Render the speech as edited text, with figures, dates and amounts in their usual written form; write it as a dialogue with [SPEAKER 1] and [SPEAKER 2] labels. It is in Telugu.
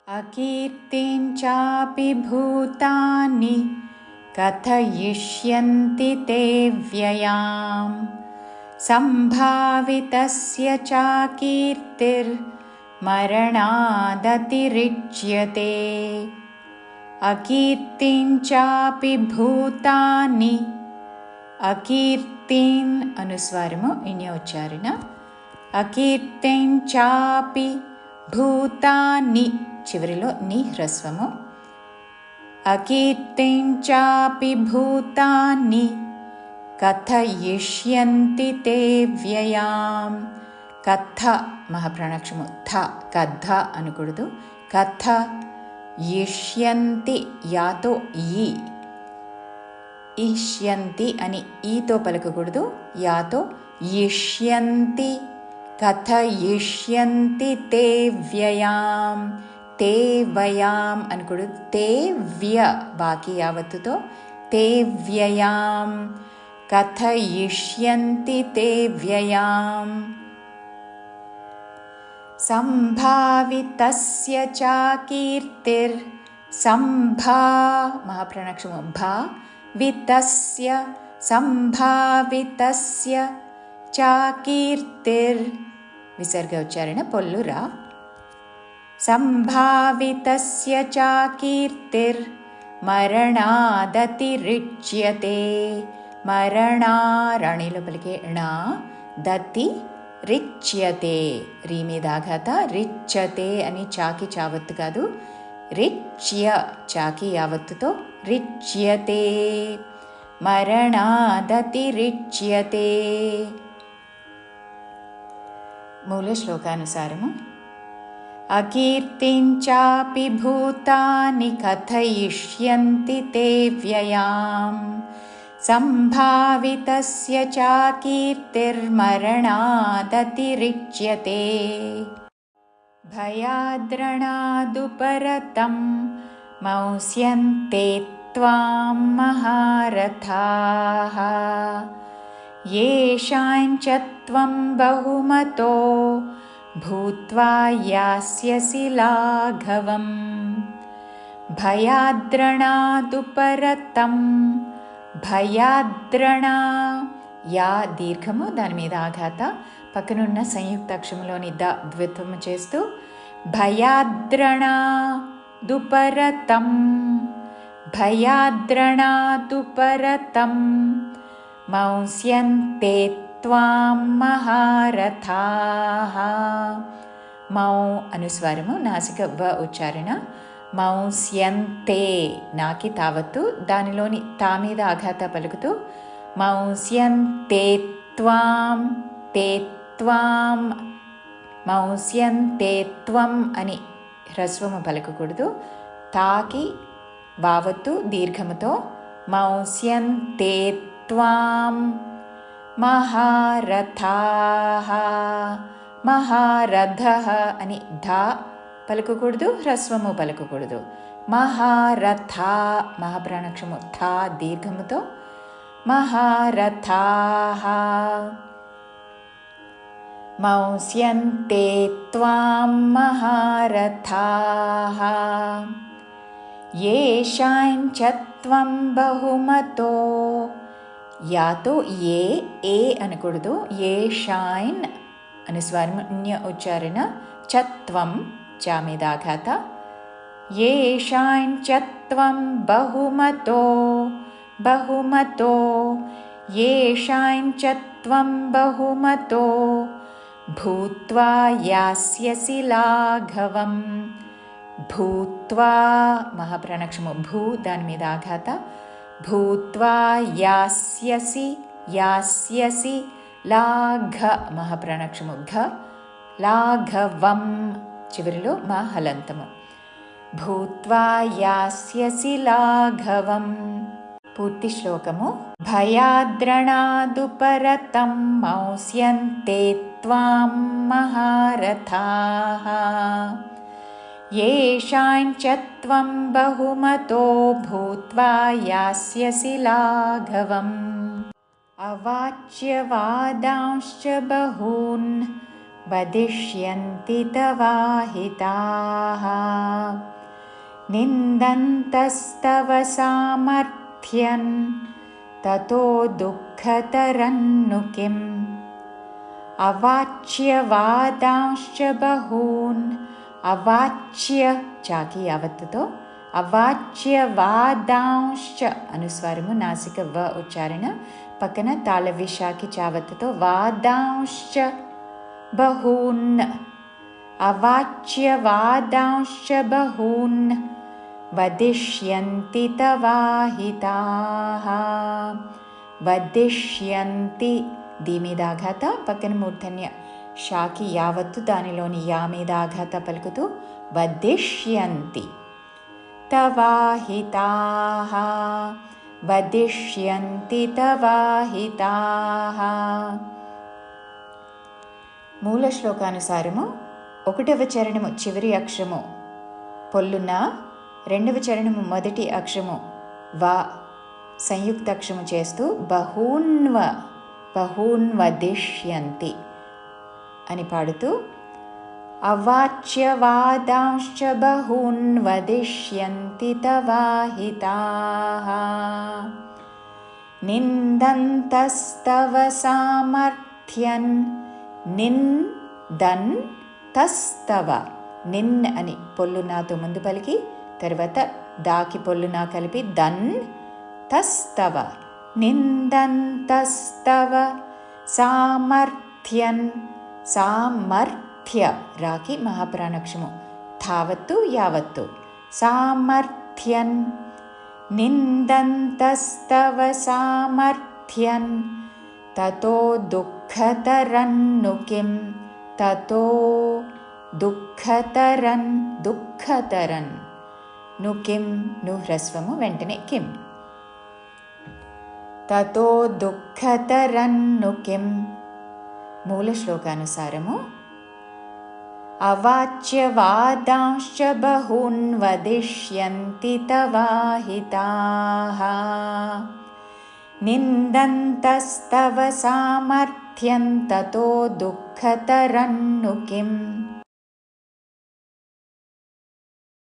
[SPEAKER 1] अकीर्तिञ्चापि भूतानि कथयिष्यन्ति ते व्ययां सम्भावितस्य चाकीर्तिर्मरणादतिरिच्यते। अकीर्तिञ्चापि भूतानि अकीर्तिन् अनुस्वारము ఇన్య ఉచ్చారణ అకీర్తించాపి భూతాని చివరిలో ని హ్రస్వము అకీర్తించాపి భూతాని కథయిష్యంతి తే వ్యయాం కథ మహాప్రాణాక్షము థ కథ అనకూడదు కథ ఇష్యంతి యాతో ఈ ఇష్యంతి అని ఈతో పలకకూడదు యాతో ఇష్యంతి కథయిష్యంతి తే వ్యయాం తే వయాం అనకూడదు తే వ్య బాకీ యావత్తుతో తే వ్యయాం కథయిష్యంతి తే వ్యయాం సంభావితస్య చాకీర్తిర్ సంభా మహాప్రాణాక్షము భా వితస్య సంభావితస్య చాకీర్తిర్ విసర్గ ఉచ్చారణ పొల్లురా సంభావితస్య చాకీర్తిర్ మరణాదతిరిచ్యతే మరణా రాణిలో పలికే ణా దతి రిచ్యతే రీ మీద ఆఘాత రిచ్యతే అని చాకి చావత్తు కాదు రిచ్య చాకి యావత్తుతో రిచ్యతే మరణాదతిరిచ్యతే. మూల శ్లోకానుసారము అకీర్తించాపి భూతాని కథయిష్యంతి తే వ్యయాం సంభావితస్య చాకీర్తిర్మరణాదతిరిచ్యతే. భయాద్రణాదుపరతం మౌస్యంతే త్వాం మహారథాః येषाञ्च त्वं बहुमतो भूत्वा यास्यसि लाघवम्. భయాద్రణాదుపరతం భయాద్రణా యా దీర్ఘము దాని మీద ఆఘాత పక్కనున్న సంయుక్తాక్షములోని ద ద్విత్వము చేస్తూ భయాద్రణాదుపరతం భయాద్రణాదుపరతం మౌస్యంతే త్వాం మహారథాః. మౌ అనుస్వారము నాసిక వ ఉచ్చారణ మౌస్యంతే నాకి తావత్తు దానిలోని తా మీద ఆఘాత పలుకుతూ మౌస్యంతే త్వాం తే త్వాం మౌస్యంతే త్వం అని హ్రస్వము పలకకూడదు తాకి వావత్తు దీర్ఘముతో మౌస్యంతే త్వాం మహారథాః మహారథః అని ధా పలకకూడదు హ్రస్వము పలకకూడదు మహారథా మహాప్రాణాక్షము థా దీర్ఘముతో మహారథాః మౌస్యంతే త్వాం మహారథాః येषाञ्च त्वं बहुमतो యాతో ఏ ఏ అనకూడదు ఏషాయిన్ అనుస్వారం న్య ఉచ్చారణ చత్వం చా మీద ఆఘాత ఏషాయిన్ చత్వం బహుమతో బహుమతో ఏషాయిన్ చత్వం బహుమతో భూత్వా యాస్యసి లాఘవం. భూత్వా మహాప్రాణాక్షము భూ దాని మీద ఆఘాత భూత్వా యాస్యసి యాస్యసి లాఘ మహాప్రాణాక్షము ఘ లాఘవం చివరిలో మా హలంతము భూత్వా యాస్యసి లాఘవం. పూర్తి శ్లోకము భయాద్రణాదుపరతం మౌస్యంతే త్వాం మహారథాః येषाञ्च त्वं बहुमतो भूत्वा यास्यसि लाघवम्. अवाच्यवादांश्च बहून् वदिष्यन्ति तवाहिताः निन्दन्तस्तव सामर्थ्यं ततो दुःखतरन्नु किम् अवाच्यवादांश्च बहून् अवाच्य చాకి యావత్తుతో అవాచ్యవాదాంశ్చ అనుస్వారము నాసిక వ ఉచ్చారణ పక్కన తాళవిశాకి చావత్తుతో వాదాంశ్చ బహూన్ అవాచ్యవాదాంశ్చ బహూన్ వదిష్యంతి తవాహితాః వదిష్యంతి దీ మీద ఆఘాత పక్కన మూర్ధన్య షాకి యావత్తు దానిలోని యా మీద ఆఘాత పలుకుతూ వదిష్యంతి తవాహితాః వదిష్యంతి తవాహితాః. మూల శ్లోకానుసారము 1వ చరణము చివరి అక్షరము పొల్లున, 2వ చరణము మొదటి అక్షరము వా సంయుక్త అక్షరము చేస్తూ బహూన్వదిష్యంతి అని పాడుతూ అవాచ్యవాదాంశ్చ బహూన్వదిష్యంతి తవాహితాః నిందంతస్తవ సామర్థ్యం నిందంతస్తవ నిన్ అని పొల్లునాతో ముందు పలికి తర్వాత దాకి పొల్లునా కలిపి దన్ తస్తవ నిందంతస్తవ సామర్థ్యం సామర్థ్య రాకి మహాప్రాణాక్షము ధావత్తు యావత్తు సామర్థ్యం నిందంతస్తవ సామర్థ్యం తతో దుఃఖతరన్ను కిం తతో దుఃఖతరన్ ను కిం ను హ్రస్వము వెంటనే కిం తతో దుఃఖతరన్ను కిం. మూల శ్లోకానుసారము అవాచ్యవాదాంశ్చ బహూన్ వదిష్యంతి తవాహితాః నిందంతస్తవ సామర్థ్యం తతో దుఃఖతరన్ను కిం